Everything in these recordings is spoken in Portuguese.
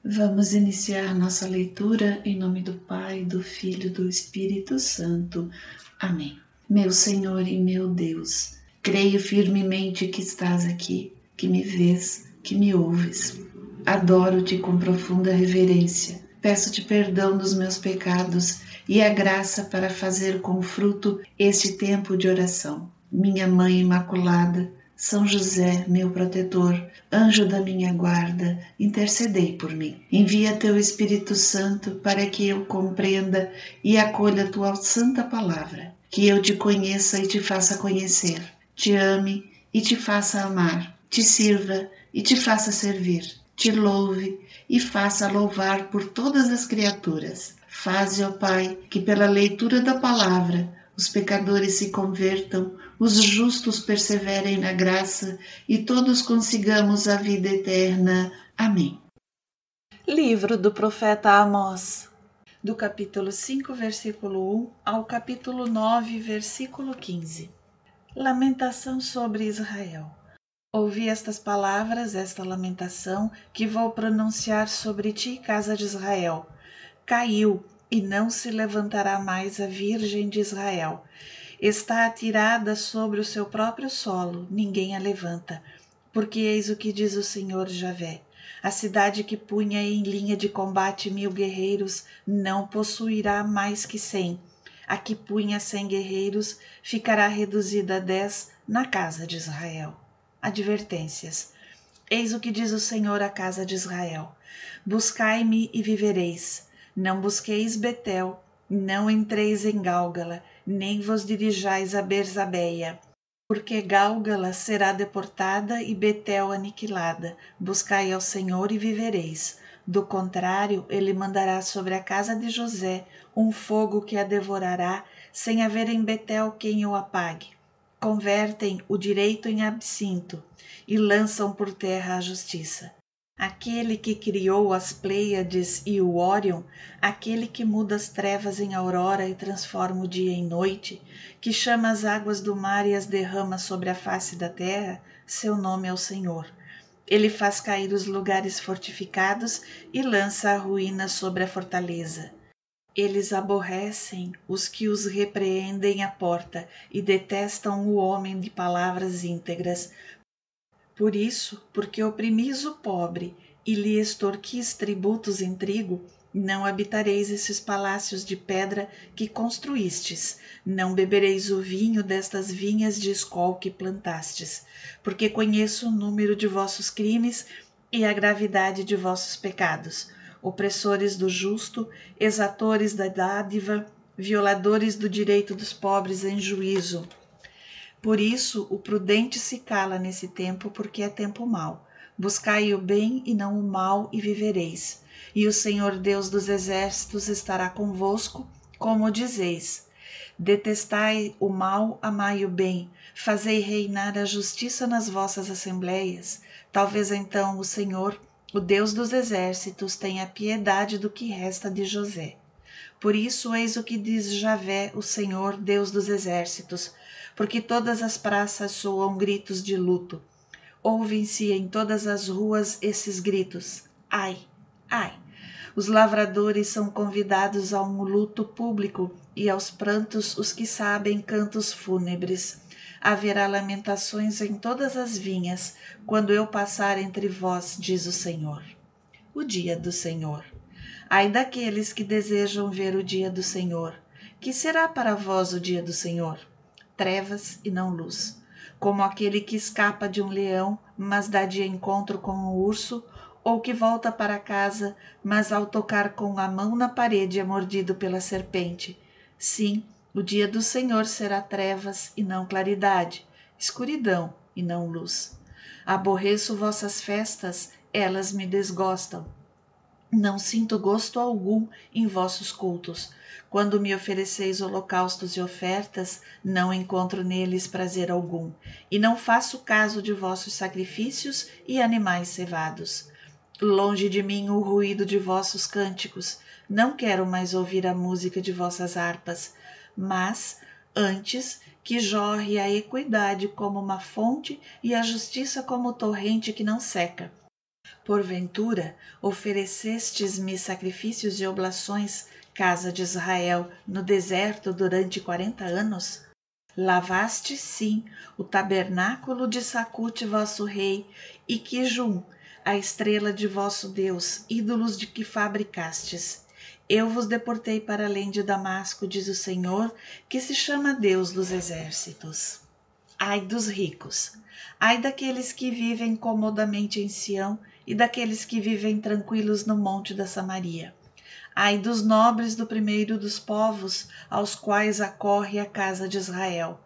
Vamos iniciar nossa leitura em nome do Pai, do Filho e do Espírito Santo. Amém. Meu Senhor e meu Deus, creio firmemente que estás aqui, que me vês, que me ouves. Adoro-te com profunda reverência. Peço-te perdão dos meus pecados e a graça para fazer com fruto este tempo de oração. Minha Mãe Imaculada, São José, meu protetor, anjo da minha guarda, intercedei por mim. Envia teu Espírito Santo para que eu compreenda e acolha tua santa palavra, que eu te conheça e te faça conhecer, te ame e te faça amar, te sirva e te faça servir, te louve e faça louvar por todas as criaturas. Faze, ó Pai, que pela leitura da palavra os pecadores se convertam, os justos perseverem na graça e todos consigamos a vida eterna. Amém. Livro do profeta Amós, do capítulo 5, versículo 1 ao capítulo 9, versículo 15. Lamentação sobre Israel. Ouvi estas palavras, esta lamentação, que vou pronunciar sobre ti, casa de Israel. Caiu, e não se levantará mais a Virgem de Israel. Está atirada sobre o seu próprio solo, ninguém a levanta. Porque eis o que diz o Senhor Javé. A cidade que punha em linha de combate 1000 guerreiros não possuirá mais que 100. A que punha 100 guerreiros ficará reduzida a 10 na casa de Israel. Advertências. Eis o que diz o Senhor à casa de Israel. Buscai-me e vivereis. Não busqueis Betel, não entreis em Gálgala, nem vos dirijais a Berzabeia. Porque Gálgala será deportada e Betel aniquilada. Buscai ao Senhor e vivereis. Do contrário, ele mandará sobre a casa de José um fogo que a devorará, sem haver em Betel quem o apague. Convertem o direito em absinto e lançam por terra a justiça. Aquele que criou as Pleiades e o Órion, aquele que muda as trevas em aurora e transforma o dia em noite, que chama as águas do mar e as derrama sobre a face da terra, seu nome é o Senhor. Ele faz cair os lugares fortificados e lança a ruína sobre a fortaleza. Eles aborrecem os que os repreendem à porta e detestam o homem de palavras íntegras. Por isso, porque oprimis o pobre e lhe extorquis tributos em trigo, não habitareis esses palácios de pedra que construístes, não bebereis o vinho destas vinhas de escol que plantastes, porque conheço o número de vossos crimes e a gravidade de vossos pecados, opressores do justo, exatores da dádiva, violadores do direito dos pobres em juízo. Por isso, o prudente se cala nesse tempo, porque é tempo mau. Buscai o bem e não o mal, e vivereis. E o Senhor Deus dos exércitos estará convosco, como dizeis. Detestai o mal, amai o bem, fazei reinar a justiça nas vossas assembleias. Talvez então o Senhor, o Deus dos exércitos, tenha piedade do que resta de José. Por isso, eis o que diz Javé, o Senhor, Deus dos exércitos, porque todas as praças soam gritos de luto. Ouvem-se em todas as ruas esses gritos. Ai, ai! Os lavradores são convidados a um luto público e aos prantos os que sabem cantos fúnebres. Haverá lamentações em todas as vinhas, quando eu passar entre vós, diz o Senhor. O dia do Senhor. Ai daqueles que desejam ver o dia do Senhor. Que será para vós o dia do Senhor? Trevas e não luz. Como aquele que escapa de um leão, mas dá de encontro com um urso, ou que volta para casa, mas ao tocar com a mão na parede é mordido pela serpente. Sim, o dia do Senhor será trevas e não claridade, escuridão e não luz. Aborreço vossas festas, elas me desgostam. Não sinto gosto algum em vossos cultos. Quando me ofereceis holocaustos e ofertas, não encontro neles prazer algum, e não faço caso de vossos sacrifícios e animais cevados. Longe de mim o ruído de vossos cânticos, não quero mais ouvir a música de vossas harpas, mas, antes, que jorre a equidade como uma fonte e a justiça como torrente que não seca. Porventura, oferecestes-me sacrifícios e oblações, casa de Israel, no deserto durante 40 anos? Lavaste, sim, o tabernáculo de Sacute, vosso rei, e Quijum, a estrela de vosso Deus, ídolos de que fabricastes. Eu vos deportei para além de Damasco, diz o Senhor, que se chama Deus dos exércitos. Ai dos ricos! Ai daqueles que vivem comodamente em Sião e daqueles que vivem tranquilos no monte da Samaria. Ai dos nobres do primeiro dos povos, aos quais acorre a casa de Israel.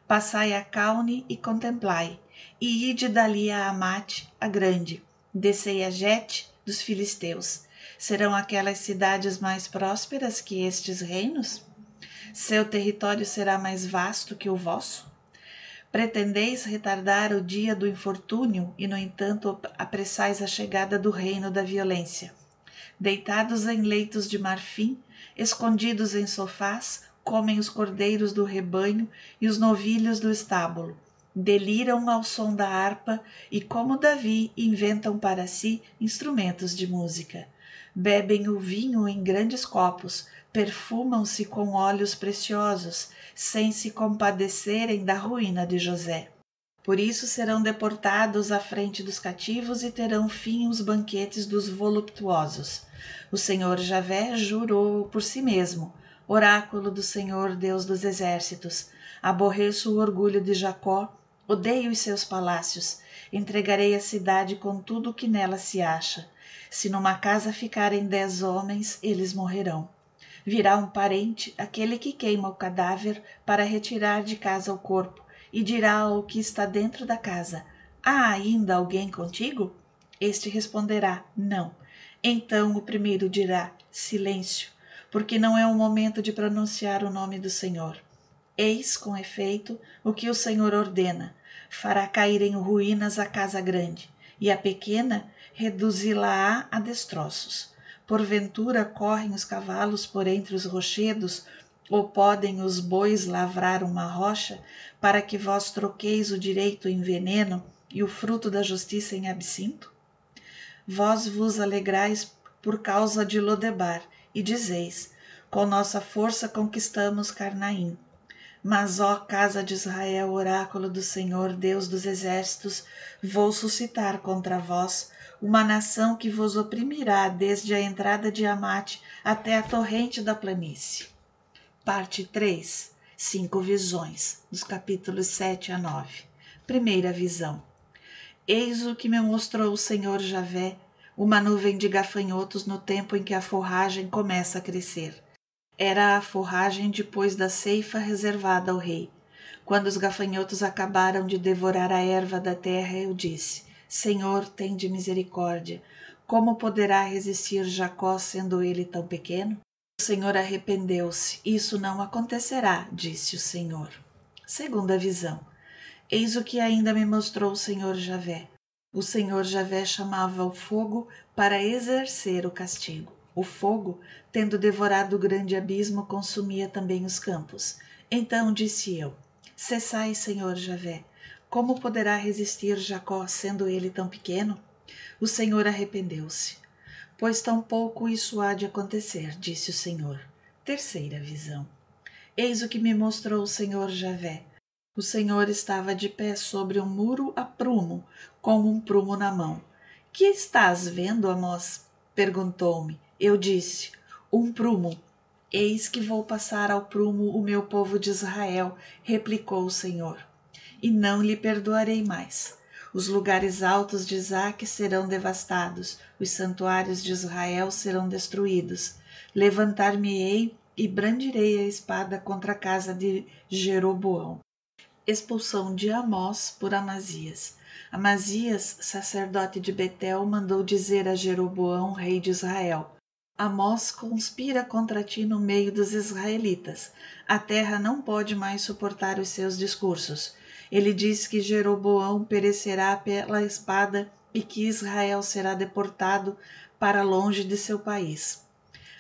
Passai a Caune e contemplai, e ide dali a Amate, a grande. Descei a Gete dos filisteus. Serão aquelas cidades mais prósperas que estes reinos? Seu território será mais vasto que o vosso? Pretendeis retardar o dia do infortúnio e, no entanto, apressais a chegada do reino da violência. Deitados em leitos de marfim, escondidos em sofás, comem os cordeiros do rebanho e os novilhos do estábulo. Deliram ao som da harpa e, como Davi, inventam para si instrumentos de música. Bebem o vinho em grandes copos, perfumam-se com óleos preciosos, sem se compadecerem da ruína de José. Por isso serão deportados à frente dos cativos e terão fim os banquetes dos voluptuosos. O Senhor Javé jurou por si mesmo, oráculo do Senhor Deus dos exércitos: aborreço o orgulho de Jacó, odeio os seus palácios, entregarei a cidade com tudo o que nela se acha. Se numa casa ficarem 10 homens, eles morrerão. Virá um parente, aquele que queima o cadáver, para retirar de casa o corpo, e dirá ao que está dentro da casa: há ainda alguém contigo? Este responderá: não. Então o primeiro dirá: silêncio, porque não é o momento de pronunciar o nome do Senhor. Eis, com efeito, o que o Senhor ordena: fará cair em ruínas a casa grande, e a pequena reduzi-la-á a destroços. Porventura correm os cavalos por entre os rochedos, ou podem os bois lavrar uma rocha, para que vós troqueis o direito em veneno e o fruto da justiça em absinto? Vós vos alegrais por causa de Lodebar, e dizeis: com nossa força conquistamos Carnaim. Mas, ó casa de Israel, oráculo do Senhor, Deus dos exércitos, vou suscitar contra vós uma nação que vos oprimirá desde a entrada de Amate até a torrente da planície. Parte 3. 5 visões, dos capítulos 7 a 9. Primeira visão. Eis o que me mostrou o Senhor Javé, uma nuvem de gafanhotos no tempo em que a forragem começa a crescer. Era a forragem depois da ceifa reservada ao rei. Quando os gafanhotos acabaram de devorar a erva da terra, eu disse: Senhor, tende misericórdia. Como poderá resistir Jacó, sendo ele tão pequeno? O Senhor arrependeu-se. Isso não acontecerá, disse o Senhor. Segunda visão. Eis o que ainda me mostrou o Senhor Javé. O Senhor Javé chamava o fogo para exercer o castigo. O fogo, tendo devorado o grande abismo, consumia também os campos. Então disse eu: cessai, Senhor Javé. Como poderá resistir Jacó, sendo ele tão pequeno? O Senhor arrependeu-se. Pois tampouco isso há de acontecer, disse o Senhor. Terceira visão. Eis o que me mostrou o Senhor Javé. O Senhor estava de pé sobre um muro a prumo, com um prumo na mão. Que estás vendo, Amós? Perguntou-me. Eu disse: um prumo. Eis que vou passar ao prumo o meu povo de Israel, replicou o Senhor, e não lhe perdoarei mais. Os lugares altos de Isaque serão devastados, os santuários de Israel serão destruídos. Levantar-me-ei e brandirei a espada contra a casa de Jeroboão. Expulsão de Amós por Amazias. Amazias, sacerdote de Betel, mandou dizer a Jeroboão, rei de Israel: Amós conspira contra ti no meio dos israelitas. A terra não pode mais suportar os seus discursos. Ele diz que Jeroboão perecerá pela espada e que Israel será deportado para longe de seu país.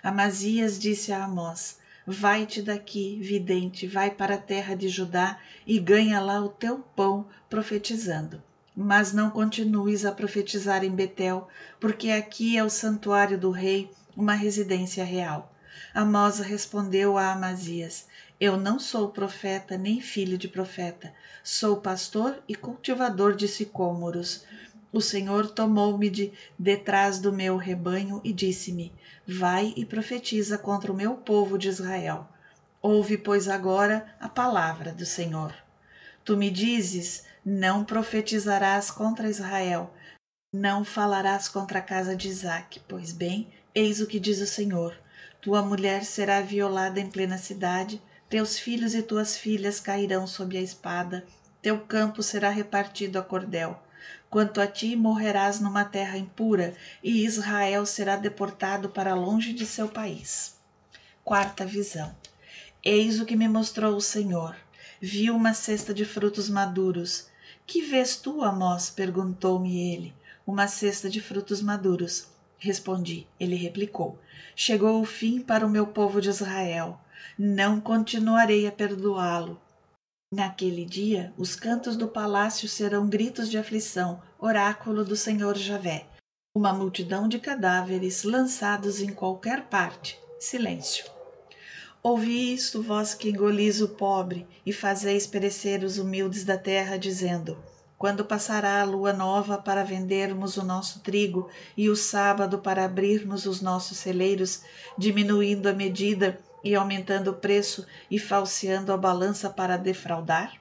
Amazias disse a Amós: vai-te daqui, vidente, vai para a terra de Judá e ganha lá o teu pão, profetizando. mas não continues a profetizar em Betel, porque aqui é o santuário do rei, uma residência real. Amós respondeu a Amazias: Eu não sou profeta nem filho de profeta, sou pastor e cultivador de sicômoros. O Senhor tomou-me de detrás do meu rebanho e disse-me: Vai e profetiza contra o meu povo de Israel. Ouve, pois, agora a palavra do Senhor. Tu me dizes: Não profetizarás contra Israel, não falarás contra a casa de Isaque. Pois bem, eis o que diz o Senhor: Tua mulher será violada em plena cidade, teus filhos e tuas filhas cairão sob a espada, teu campo será repartido a cordel. Quanto a ti, morrerás numa terra impura, e Israel será deportado para longe de seu país. Quarta visão. Eis o que me mostrou o Senhor. Vi uma cesta de frutos maduros. Que vês tu, Amós? Perguntou-me ele. Uma cesta de frutos maduros. Respondi. Ele replicou: Chegou o fim para o meu povo de Israel. Não continuarei a perdoá-lo. Naquele dia, os cantos do palácio serão gritos de aflição, oráculo do Senhor Javé. Uma multidão de cadáveres lançados em qualquer parte. Silêncio. Ouvi isto, vós que engolis o pobre e fazeis perecer os humildes da terra, dizendo: Quando passará a lua nova para vendermos o nosso trigo e o sábado para abrirmos os nossos celeiros, diminuindo a medida e aumentando o preço e falseando a balança para defraudar?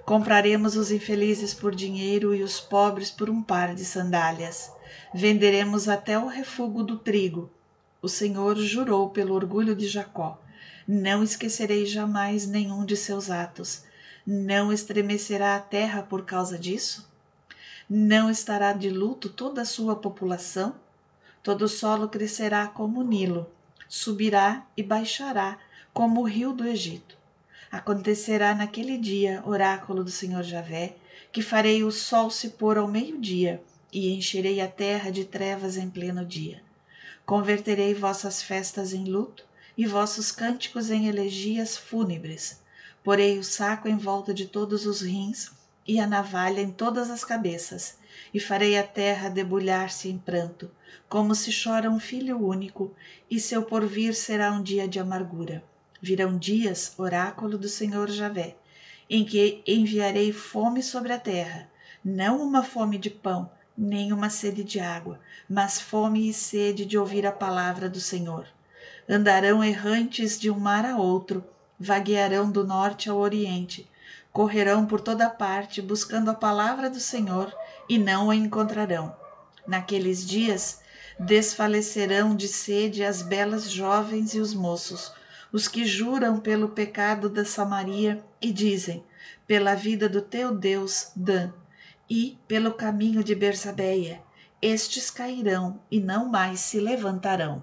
Compraremos os infelizes por dinheiro e os pobres por um par de sandálias. Venderemos até o refúgio do trigo. O Senhor jurou pelo orgulho de Jacó: Não esquecerei jamais nenhum de seus atos. Não estremecerá a terra por causa disso? Não estará de luto toda a sua população? Todo o solo crescerá como o Nilo, subirá e baixará como o rio do Egito. Acontecerá naquele dia, oráculo do Senhor Javé, que farei o sol se pôr ao meio-dia e encherei a terra de trevas em pleno dia. Converterei vossas festas em luto e vossos cânticos em elegias fúnebres. Porei o saco em volta de todos os rins e a navalha em todas as cabeças, e farei a terra debulhar-se em pranto, como se chora um filho único, e seu porvir será um dia de amargura. Virão dias, oráculo do Senhor Javé, em que enviarei fome sobre a terra, não uma fome de pão, nem uma sede de água, mas fome e sede de ouvir a palavra do Senhor. Andarão errantes de um mar a outro, vaguearão do norte ao oriente, correrão por toda parte buscando a palavra do Senhor e não a encontrarão. Naqueles dias desfalecerão de sede as belas jovens e os moços, os que juram pelo pecado da Samaria e dizem: Pela vida do teu Deus, Dan, e pelo caminho de Bersabeia, estes cairão e não mais se levantarão.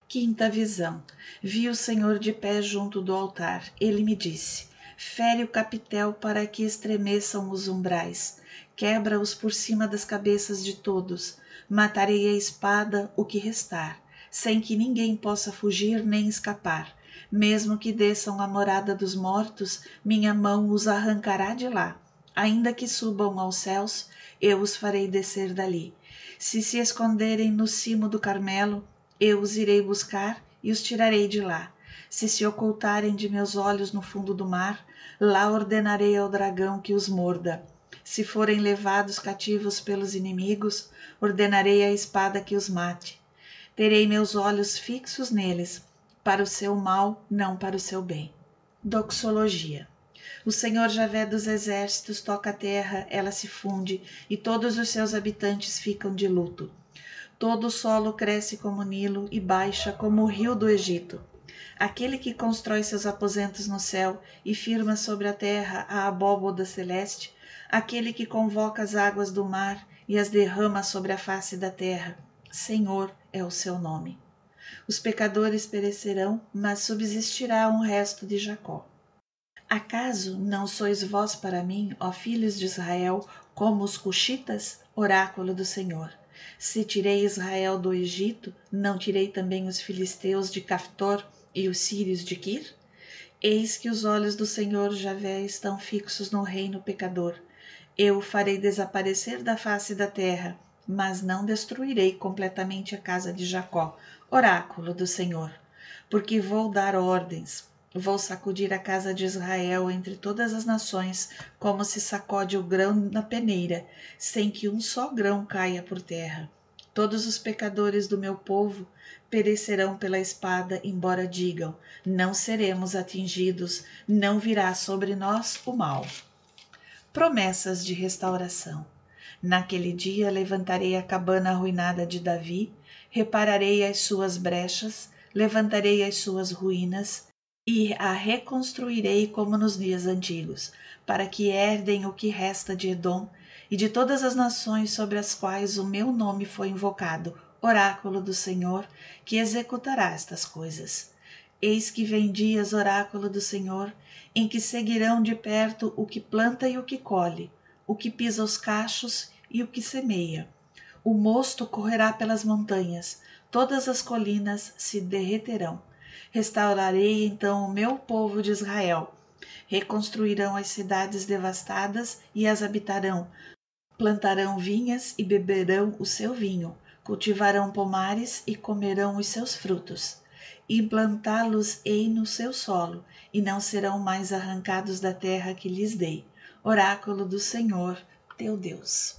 Quinta visão. Vi o Senhor de pé junto do altar. Ele me disse: Fere o capitel para que estremeçam os umbrais. Quebra-os por cima das cabeças de todos. Matarei a espada o que restar, sem que ninguém possa fugir nem escapar. Mesmo que desçam à morada dos mortos, minha mão os arrancará de lá. Ainda que subam aos céus, eu os farei descer dali. Se esconderem no cimo do Carmelo, eu os irei buscar e os tirarei de lá. Se ocultarem de meus olhos no fundo do mar, lá ordenarei ao dragão que os morda. Se forem levados cativos pelos inimigos, ordenarei à espada que os mate. Terei meus olhos fixos neles, para o seu mal, não para o seu bem. Doxologia. O Senhor Javé dos exércitos toca a terra, ela se funde, e todos os seus habitantes ficam de luto. Todo o solo cresce como o Nilo e baixa como o rio do Egito. Aquele que constrói seus aposentos no céu e firma sobre a terra a abóboda celeste, aquele que convoca as águas do mar e as derrama sobre a face da terra, Senhor é o seu nome. Os pecadores perecerão, mas subsistirá um resto de Jacó. Acaso não sois vós para mim, ó filhos de Israel, como os cuxitas? Oráculo do Senhor. Se tirei Israel do Egito, não tirei também os filisteus de Caftor e os sírios de Quir? Eis que os olhos do Senhor Javé estão fixos no reino pecador. Eu o farei desaparecer da face da terra, mas não destruirei completamente a casa de Jacó, oráculo do Senhor, porque vou dar ordens. Vou sacudir a casa de Israel entre todas as nações, como se sacode o grão na peneira, sem que um só grão caia por terra. Todos os pecadores do meu povo perecerão pela espada, embora digam: não seremos atingidos, não virá sobre nós o mal. Promessas de restauração. Naquele dia levantarei a cabana arruinada de Davi, repararei as suas brechas, levantarei as suas ruínas e a reconstruirei como nos dias antigos, para que herdem o que resta de Edom e de todas as nações sobre as quais o meu nome foi invocado, oráculo do Senhor, que executará estas coisas. Eis que vem dias, oráculo do Senhor, em que seguirão de perto o que planta e o que colhe, o que pisa os cachos e o que semeia. O mosto correrá pelas montanhas, todas as colinas se derreterão. Restaurarei então o meu povo de Israel. Reconstruirão as cidades devastadas e as habitarão. Plantarão vinhas e beberão o seu vinho. Cultivarão pomares e comerão os seus frutos. Implantá-los-ei no seu solo, e não serão mais arrancados da terra que lhes dei. Oráculo do Senhor, teu Deus.